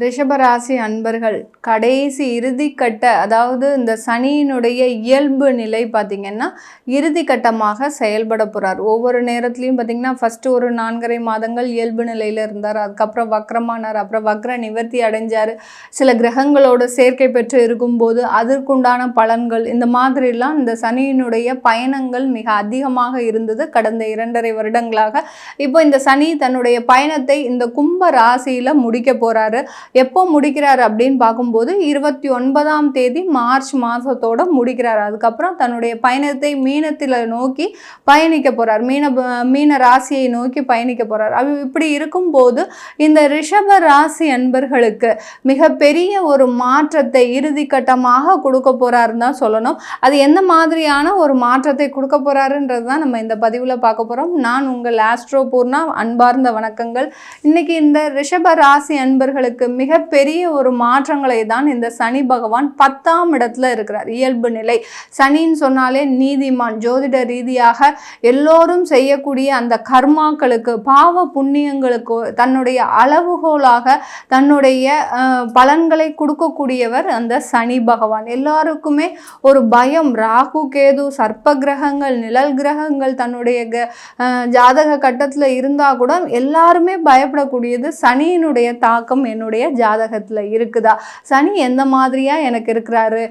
ரிஷபராசி அன்பர்கள் கடைசி இறுதிக்கட்ட அதாவது இந்த சனியினுடைய இயல்பு நிலை பார்த்திங்கன்னா இறுதிக்கட்டமாக செயல்பட போகிறார். ஒவ்வொரு நேரத்துலையும் பார்த்திங்கன்னா ஃபஸ்ட்டு ஒரு 4.5 மாதங்கள் இயல்பு நிலையில் இருந்தார். அதுக்கப்புறம் வக்ரமானார். அப்புறம் வக்ர நிவர்த்தி அடைஞ்சார். சில கிரகங்களோட சேர்க்கை பெற்று இருக்கும்போது அதற்குண்டான பலன்கள் இந்த மாதிரிலாம் இந்த சனியினுடைய பயணங்கள் மிக அதிகமாக இருந்தது கடந்த 2.5 வருடங்களாக. இப்போ இந்த சனி தன்னுடைய பயணத்தை இந்த கும்ப ராசியில் முடிக்க போகிறாரு. எப்போ முடிக்கிறாரு அப்படின்னு பார்க்கும்போது 29ஆம் தேதி மார்ச் மாதத்தோட முடிக்கிறார். அதுக்கப்புறம் தன்னுடைய பயணத்தை மீனத்தில் நோக்கி பயணிக்க போகிறார். மீன ராசியை நோக்கி பயணிக்க போகிறார். இப்படி இருக்கும்போது இந்த ரிஷப ராசி அன்பர்களுக்கு மிகப்பெரிய ஒரு மாற்றத்தை இறுதி கட்டமாக கொடுக்க போகிறாருன்னு தான் சொல்லணும். அது எந்த மாதிரியான ஒரு மாற்றத்தை கொடுக்க போகிறாருன்றது தான் நம்ம இந்த பதிவில் பார்க்க போகிறோம். நான் உங்கள் ஆஸ்ட்ரோ பூர்ணா. அன்பார்ந்த வணக்கங்கள். இன்னைக்கு இந்த ரிஷப ராசி அன்பர்களுக்கு மிகப்பெரிய ஒரு மாற்றங்களை தான் இந்த சனி பகவான் 10ஆம் இடத்துல இருக்கிறார். இயல்பு நிலை சனின்னு சொன்னாலே நீதிமான். ஜோதிட ரீதியாக எல்லோரும் செய்யக்கூடிய அந்த கர்மாக்களுக்கு பாவ புண்ணியங்களுக்கு தன்னுடைய அளவுகோலாக தன்னுடைய பலன்களை கொடுக்கக்கூடியவர் அந்த சனி பகவான். எல்லாருக்குமே ஒரு பயம். ராகு கேது சர்ப்ப கிரகங்கள் நிழல் கிரகங்கள் தன்னுடைய ஜாதக கட்டத்தில் இருந்தால் கூட எல்லாருமே பயப்படக்கூடியது சனியினுடைய தாக்கம் என்னுடைய ஜாதகத்தில் இருக்குதா, சனி எந்த மாதிரியா எனக்கு இருக்கிறாரு,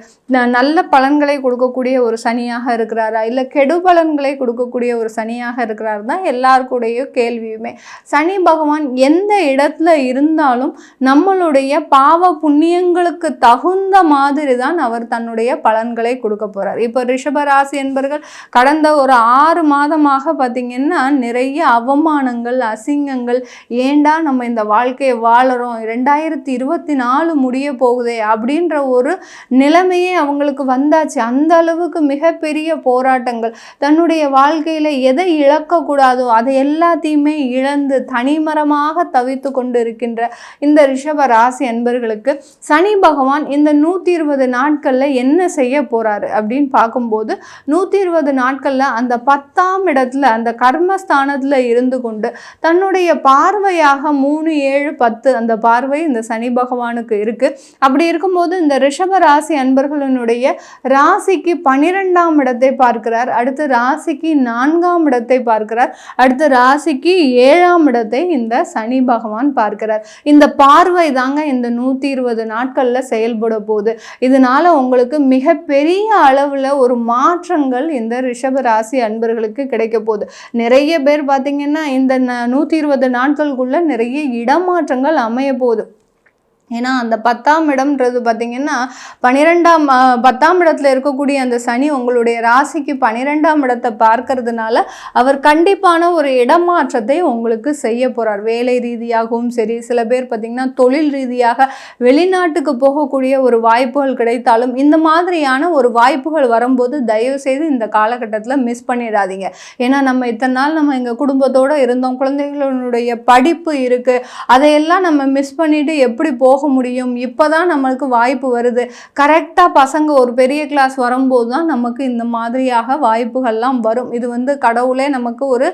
நல்ல பலன்களை கொடுக்கக்கூடிய ஒரு சனியாக இருக்கிறாரா இல்லை கெடு பலன்களை கொடுக்கக்கூடிய ஒரு சனியாக இருக்கிறாரு தான் எல்லாருக்குடைய கேள்வியுமே. சனி பகவான் எந்த இடத்துல இருந்தாலும் நம்மளுடைய பாவ புண்ணியங்களுக்கு தகுந்த மாதிரி தான் அவர் தன்னுடைய பலன்களை கொடுக்க போறார். இப்போ ரிஷபராசி என்பர்கள் கடந்த ஒரு 6 மாதமாக பார்த்தீங்கன்னா நிறைய அவமானங்கள் அசிங்கங்கள், ஏண்டா நம்ம இந்த வாழ்க்கையை வாழறோம், 2024 முடிய போகுதே அப்படின்ற ஒரு நிலைமையே அவங்களுக்கு வந்தாச்சு. அந்த அளவுக்கு மிகப்பெரிய போராட்டங்கள். தன்னுடைய வாழ்க்கையில் எதை இழக்கக்கூடாதோ அதை எல்லாத்தையுமே இழந்து தனிமரமாக தவித்து கொண்டு இருக்கின்ற இந்த ரிஷப ராசி அன்பர்களுக்கு சனி பகவான் இந்த 120 நாட்களில் என்ன செய்ய போறாரு அப்படின்னு பார்க்கும்போது 120 நாட்களில் அந்த 10ஆம் இடத்துல அந்த கர்மஸ்தானத்தில் இருந்து கொண்டு தன்னுடைய பார்வையாக 3, 7, 10 அந்த பார்வை இந்த சனி பகவானுக்கு இருக்கு. அப்படி இருக்கும்போது இந்த ரிஷப ராசி அன்பர்களுடைய ராசிக்கு 12ஆம் இடத்தை பார்க்கிறார். அடுத்து ராசிக்கு 4ஆம் இடத்தை பார்க்கிறார். அடுத்து ராசிக்கு 7ஆம் இடத்தை இந்த சனி பகவான் பார்க்கிறார். இந்த பார்வை தாங்க இந்த 120 நாட்கள்ல செயல்பட போகுது. இதனால உங்களுக்கு மிகப்பெரிய அளவுல ஒரு மாற்றங்கள் இந்த ரிஷப ராசி அன்பர்களுக்கு கிடைக்க போகுது. நிறைய பேர் பார்த்தீங்கன்னா இந்த 120 நாட்களுக்குள்ள நிறைய இடமாற்றங்கள் அமைய போகுது. ஏன்னா அந்த 10ஆம் இடம்ன்றது பார்த்தீங்கன்னா 10ஆம் இடத்துல இருக்கக்கூடிய அந்த சனி உங்களுடைய ராசிக்கு 12ஆம் இடத்தை பார்க்கறதுனால அவர் கண்டிப்பான ஒரு இடமாற்றத்தை உங்களுக்கு செய்ய போகிறார். வேலை ரீதியாகவும் சரி, சில பேர் பார்த்திங்கன்னா தொழில் ரீதியாக வெளிநாட்டுக்கு போகக்கூடிய ஒரு வாய்ப்புகள் கிடைத்தாலும் இந்த மாதிரியான ஒரு வாய்ப்புகள் வரும்போது தயவுசெய்து இந்த காலகட்டத்தில் மிஸ் பண்ணிடாதீங்க. ஏன்னா நம்ம இத்தனை நாள் நம்ம எங்கள் குடும்பத்தோடு இருந்தோம், குழந்தைகளுடைய படிப்பு இருக்குது, அதையெல்லாம் நம்ம மிஸ் பண்ணிவிட்டு எப்படி போக முடியும். இப்போதான் நம்மளுக்கு வாய்ப்பு வருது. கரெக்டாக பசங்க ஒரு பெரிய கிளாஸ் வரும்போது தான் நமக்கு இந்த மாதிரியாக வாய்ப்புகள்லாம் வரும். இது கடவுளே நமக்கு ஒரு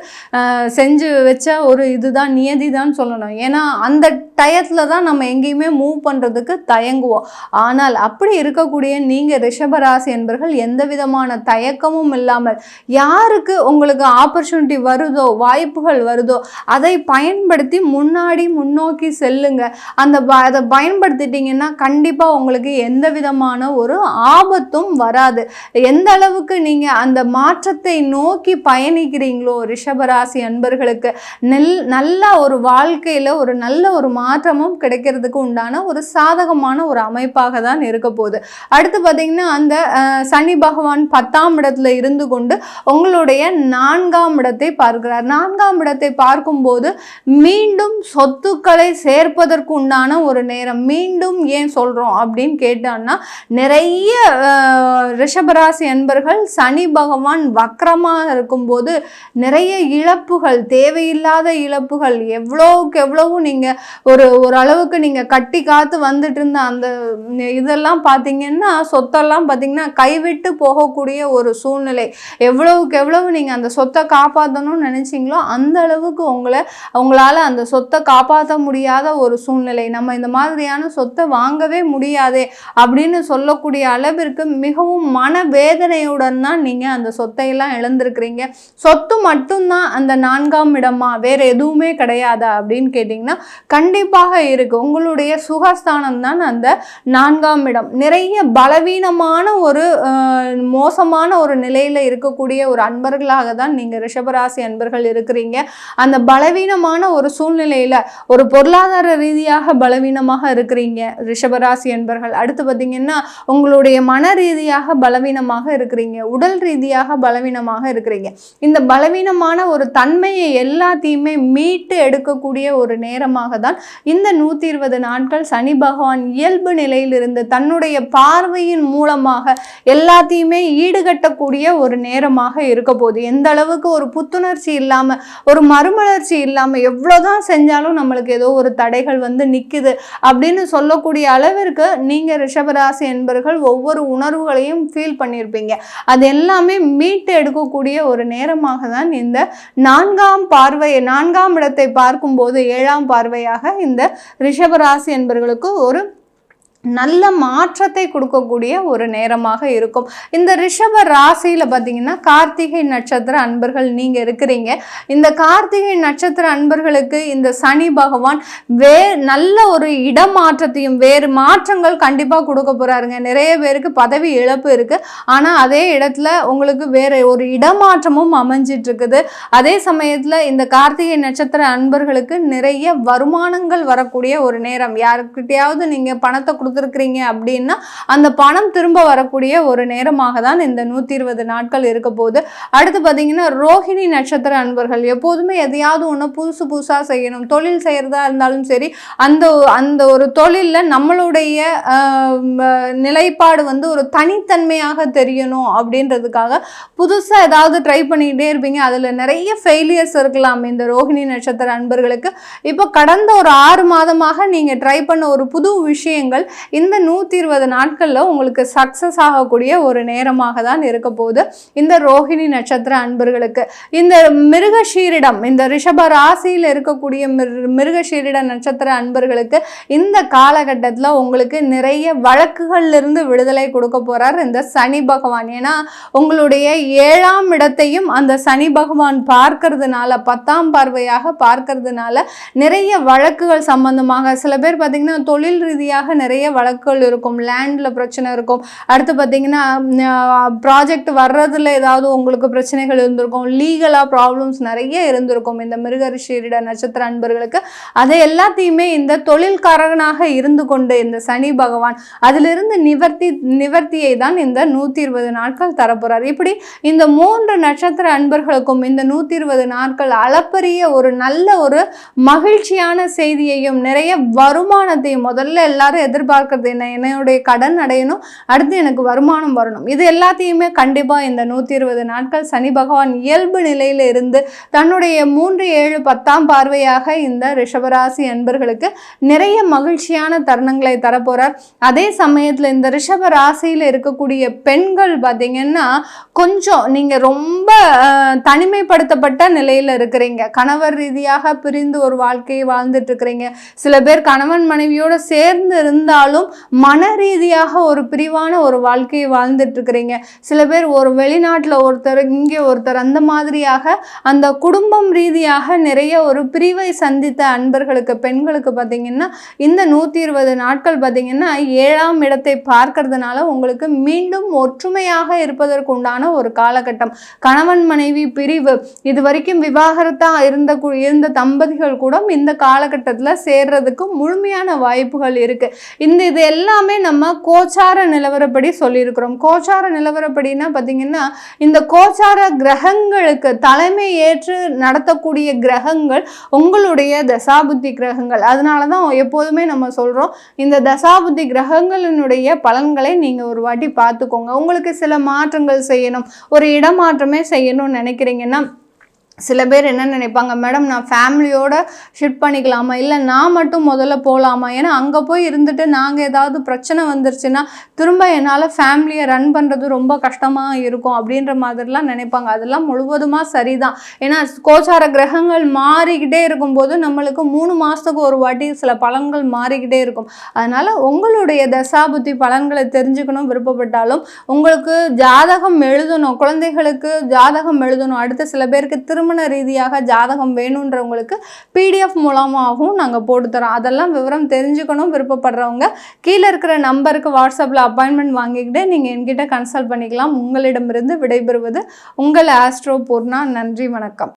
செஞ்சு வச்ச ஒரு இதுதான், நியதி தான் சொல்லணும். ஏன்னா அந்த டயத்தில் தான் நம்ம எங்கேயுமே மூவ் பண்ணுறதுக்கு தயங்குவோம். ஆனால் அப்படி இருக்கக்கூடிய நீங்கள் ரிஷபராசி என்பர்கள் எந்த விதமான தயக்கமும் இல்லாமல் யாருக்கு உங்களுக்கு ஆப்பர்ச்சுனிட்டி வருதோ, வாய்ப்புகள் வருதோ அதை பயன்படுத்தி முன்னோக்கி செல்லுங்க. அதை பயன்படுத்திட்டீங்கன்னா கண்டிப்பாக உங்களுக்கு எந்த விதமான ஒரு ஆபத்தும் வராது. எந்த அளவுக்கு நீங்கள் அந்த மாற்றத்தை நோக்கி பயணிக்கிறீங்களோ ரிஷபராசி அன்பர்களுக்கு நல்ல ஒரு வாழ்க்கையில் ஒரு நல்ல ஒரு மாற்றமும் கிடைக்கிறதுக்கு உண்டான ஒரு சாதகமான ஒரு அமைப்பாக தான் இருக்க போகுது. அடுத்து பார்த்தீங்கன்னா அந்த சனி பகவான் 10ஆம் இடத்துல இருந்து கொண்டு உங்களுடைய 4ஆம் இடத்தை பார்க்கிறார். 4ஆம் இடத்தை பார்க்கும்போது மீண்டும் சொத்துக்களை சேர்ப்பதற்கு உண்டான ஒரு நேரம். மீண்டும் ஏன் சொல்றோம் அப்படின்னு கேட்டான்னா நிறைய ரிஷபராசி அன்பர்கள் சனி பகவான் வக்ரமாக இருக்கும்போது நிறைய இழப்புகள், தேவையில்லாத இழப்புகள், எவ்வளவுக்கு எவ்வளவு நீங்க ஒரு அளவுக்கு நீங்க கட்டி காத்து வந்துட்டு இருந்த அந்த இதெல்லாம் பார்த்தீங்கன்னா சொத்தெல்லாம் பார்த்தீங்கன்னா கைவிட்டு போகக்கூடிய ஒரு சூழ்நிலை. எவ்வளவுக்கு எவ்வளவு நீங்க அந்த சொத்தை காப்பாற்றணும்னு நினைச்சீங்களோ அந்த அளவுக்கு உங்களால அந்த சொத்தை காப்பாற்ற முடியாத ஒரு சூழ்நிலை. நம்ம இந்த மாதிரி மாதிரியான சொத்தை வாங்கவே முடியாதே அப்படின்னு சொல்லக்கூடிய அளவிற்கு மிகவும் மனவேதனையுடன் தான் நீங்கள் அந்த சொத்தையெல்லாம் இழந்திருக்கிறீங்க. சொத்து மட்டும்தான் அந்த 4ஆம் இடமா, வேறு எதுவுமே கிடையாதா அப்படின்னு கேட்டிங்கன்னா கண்டிப்பாக இருக்குது. உங்களுடைய சுகஸ்தானம் தான் அந்த 4ஆம் இடம். நிறைய பலவீனமான ஒரு மோசமான ஒரு நிலையில் இருக்கக்கூடிய ஒரு அன்பர்களாக தான் நீங்கள் ரிஷபராசி அன்பர்கள் இருக்கிறீங்க. அந்த பலவீனமான ஒரு சூழ்நிலையில் ஒரு பொருளாதார ரீதியாக பலவீனமாக இருக்கிறீங்க ரிஷபராசி அன்பர்கள். அடுத்து பார்த்தீங்கன்னா உங்களுடைய மன ரீதியாக பலவீனமாக இருக்கிறீங்க, உடல் ரீதியாக பலவீனமாக இருக்கிறீங்க. இந்த பலவீனமான ஒரு தன்மையை எல்லாத்தையுமே மீட்டு எடுக்கக்கூடிய ஒரு நேரமாக தான் இந்த 120 நாட்கள் சனி பகவான் இயல்பு நிலையில் இருந்து தன்னுடைய பார்வையின் மூலமாக எல்லாத்தையுமே ஈடுகட்டக்கூடிய ஒரு நேரமாக இருக்க போகுது. எந்த அளவுக்கு ஒரு புத்துணர்ச்சி இல்லாமல், ஒரு மறுமலர்ச்சி இல்லாமல், எவ்வளோதான் செஞ்சாலும் நம்மளுக்கு ஏதோ ஒரு தடைகள் வந்து நிற்குது அப்படின்னு சொல்லக்கூடிய அளவிற்கு நீங்கள் ரிஷபராசி என்பவர்கள் ஒவ்வொரு உணர்வுகளையும் ஃபீல் பண்ணியிருப்பீங்க. அது எல்லாமே மீட்டு எடுக்கக்கூடிய ஒரு நேரமாக தான் இந்த 4ஆம் இடத்தை பார்க்கும்போது 7ஆம் பார்வையாக இந்த ரிஷபராசி என்பவர்களுக்கு ஒரு நல்ல மாற்றத்தை கொடுக்கக்கூடிய ஒரு நேரமாக இருக்கும். இந்த ரிஷப ராசியில் பார்த்தீங்கன்னா கார்த்திகை நட்சத்திர அன்பர்கள் நீங்கள் இருக்கிறீங்க. இந்த கார்த்திகை நட்சத்திர அன்பர்களுக்கு இந்த சனி பகவான் நல்ல ஒரு இடமாற்றத்தையும் வேறு மாற்றங்கள் கண்டிப்பாக கொடுக்க போகிறாருங்க. நிறைய பேருக்கு பதவி இழப்பு இருக்குது, ஆனால் அதே இடத்துல உங்களுக்கு வேறு ஒரு இடமாற்றமும் அமைஞ்சிட்டு இருக்குது. அதே சமயத்தில் இந்த கார்த்திகை நட்சத்திர அன்பர்களுக்கு நிறைய வருமானங்கள் வரக்கூடிய ஒரு நேரம். யாருக்கிட்டையாவது நீங்கள் பணத்தை கொடுத்துருக்கிறீங்க அப்படின்னா அந்த பணம் திரும்ப வரக்கூடிய ஒரு நேரமாக தான் இந்த 120 நாட்கள் இருக்க போகுது. அடுத்து பார்த்தீங்கன்னா ரோஹிணி நட்சத்திர அன்பர்கள் எப்போதுமே எதையாவது ஒன்று புதுசாக செய்யணும். தொழில் செய்கிறதா இருந்தாலும் சரி, அந்த ஒரு தொழிலில் நம்மளுடைய நிலைப்பாடு வந்து ஒரு தனித்தன்மையாக தெரியணும் அப்படின்றதுக்காக புதுசாக ஏதாவது ட்ரை பண்ணிக்கிட்டே இருப்பீங்க. அதில் நிறைய ஃபெயிலியர்ஸ் இருக்கலாம் இந்த ரோஹிணி நட்சத்திர அன்பர்களுக்கு. இப்போ கடந்த ஒரு 6 மாதமாக நீங்கள் ட்ரை பண்ண ஒரு புது விஷயங்கள் இந்த 120 நாட்களில் உங்களுக்கு சக்ஸஸ் ஆகக்கூடிய ஒரு நேரமாக தான் இருக்க போகுது இந்த ரோஹிணி நட்சத்திர அன்பர்களுக்கு. இந்த மிருகஷீரிடம், இந்த ரிஷப ராசியில் இருக்கக்கூடிய மிருகஷீரிட நட்சத்திர அன்பர்களுக்கு இந்த காலகட்டத்தில் உங்களுக்கு நிறைய வழக்குகளிலிருந்து விடுதலை கொடுக்க போகிறார் இந்த சனி பகவான். ஏன்னா உங்களுடைய 7ஆம் இடத்தையும் அந்த சனி பகவான் பார்க்கறதுனால, 10ஆம் பார்வையாக பார்க்கறதுனால நிறைய வழக்குகள் சம்பந்தமாக, சில பேர் பார்த்தீங்கன்னா தொழில் ரீதியாக நிறைய வழக்குகள் இருக்கும், லேண்டில் பிரச்சனை இருக்கும். அடுத்து பார்த்தீங்கன்னா ப்ராஜெக்ட் வர்றதுல ஏதாவது உங்களுக்கு பிரச்சனைகள் இருந்திருக்கும், லீகலாக ப்ராப்ளம்ஸ் நிறைய இருந்திருக்கும் இந்த மிருகஷீரிட நட்சத்திர அன்பர்களுக்கு. அதை எல்லாத்தையுமே இந்த தொழில்காரகனாக இருந்து கொண்டு இந்த சனி பகவான் அதிலிருந்து நிவர்த்தியை தான் இந்த 120 நாட்கள் தரப்போறார். இப்படி இந்த 3 நட்சத்திர அன்பர்களுக்கும் இந்த 120 நாட்கள் அளப்பரிய ஒரு நல்ல ஒரு மகிழ்ச்சியான செய்தியையும் நிறைய வருமானத்தையும், முதல்ல எல்லாரும் எதிர்பார்க்கறது என்ன, என்னுடைய கடன் அடையணும், அடுத்து எனக்கு வருமானம் வரணும். இது எல்லாத்தையுமே கண்டிப்பாக இந்த 120 நாட்கள் சனி பகவான் இயல்பு நிலையில் இருந்து தன்னுடைய 3, 7, 10ஆம் பார்வையாக இந்த ரிஷபராசி அன்பர்களுக்கு நிறைய மகிழ்ச்சியான தருணங்களை தரப்போறார். அதே சமயத்தில் இந்த ரிஷப ராசியில் இருக்கக்கூடிய பெண்கள் பார்த்தீங்கன்னா கொஞ்சம் நீங்கள் ரொம்ப தனிமைப்படுத்தப்பட்ட நிலையில் இருக்கிறீங்க. கணவர் ரீதியாக பிரிந்து ஒரு வாழ்க்கையை வாழ்ந்துட்டு இருக்கிறீங்க. சில பேர் கணவன் மனைவியோடு சேர்ந்து இருந்தாலும் மன ரீதியாக ஒரு பிரிவான ஒரு வாழ்க்கையை வாழ்ந்துட்டு இருக்கிறீங்க. சில பேர் ஒரு வெளிநாட்டில் ஒருத்தர், இங்கே ஒருத்தர், அந்த மாதிரியாக அந்த குடும்பம் ரீதியாக நிறைய ஒரு பிரிவை சந்தித்த அன்பர்களுக்கு, பெண்களுக்கு பார்த்தீங்கன்னா இந்த 120 நாட்கள் பார்த்தீங்கன்னா 7ஆம் இடத்தை பார்க்கறதுனால உங்களுக்கு மீண்டும் ஒற்றுமையாக இருப்பதற்கு உண்டான ஒரு காலகட்டம். கணவன் மனைவி பிரிவு, இது வரைக்கும் விவாகரத்தாக இருந்த தம்பதிகள் கூட இந்த காலகட்டத்தில் சேர்றதுக்கு முழுமையான வாய்ப்புகள் இருக்கு. இது எல்லாமே நம்ம கோச்சார நிலவரப்படி சொல்லியிருக்கிறோம். கோச்சார நிலவரப்படினா பார்த்தீங்கன்னா இந்த கோச்சார கிரகங்களுக்கு தலைமை ஏற்று நடத்தக்கூடிய கிரகங்கள் உங்களுடைய தசாபுத்தி கிரகங்கள். அதனால தான் எப்போதுமே நம்ம சொல்கிறோம், இந்த தசாபுத்தி கிரகங்களினுடைய பலன்களை நீங்கள் ஒரு வாட்டி பார்த்துக்கோங்க. உங்களுக்கு சில மாற்றங்கள் செய்யணும், ஒரு இடமாற்றமே செய்யணும்னு நினைக்கிறீங்கன்னா சில பேர் என்ன நினைப்பாங்க, மேடம் நான் ஃபேமிலியோட ஷிஃப்ட் பண்ணிக்கலாமா, இல்லை நான் மட்டும் முதல்ல போகலாமா, ஏன்னா அங்கே போய் இருந்துட்டு நாங்கள் ஏதாவது பிரச்சனை வந்துருச்சுன்னா திரும்ப என்னால் ஃபேமிலியை ரன் பண்ணுறது ரொம்ப கஷ்டமாக இருக்கும் அப்படின்ற மாதிரிலாம் நினைப்பாங்க. அதெல்லாம் முழுவதுமாக சரிதான். ஏன்னா கோச்சார கிரகங்கள் மாறிக்கிட்டே இருக்கும்போது நம்மளுக்கு 3 மாதத்துக்கு ஒரு வாட்டி சில பலன்கள் மாறிக்கிட்டே இருக்கும். அதனால் உங்களுடைய தசாபுத்தி பலன்களை தெரிஞ்சுக்கணும் விருப்பப்பட்டாலும் உங்களுக்கு ஜாதகம் எழுதணும், குழந்தைகளுக்கு ஜாதகம் எழுதணும், அடுத்து சில பேருக்கு திருமண ரீதியாக ஜாதகம் வேணுன்றவங்களுக்கு PDF மூலமாகவும் நாங்கள் போட்டுத்தரோம். அதெல்லாம் விவரம் தெரிஞ்சுக்கணும் விருப்பப்படுறவங்க கீழே இருக்கிற நம்பருக்கு வாட்ஸ்அப்பில் அப்பாயின்மெண்ட் வாங்கிக்கிட்டு நீங்கள் என்கிட்ட கன்சல்ட் பண்ணிக்கலாம். உங்களிடமிருந்து விடைபெறுவது உங்கள் ஆஸ்ட்ரோ பூர்ணா. நன்றி, வணக்கம்.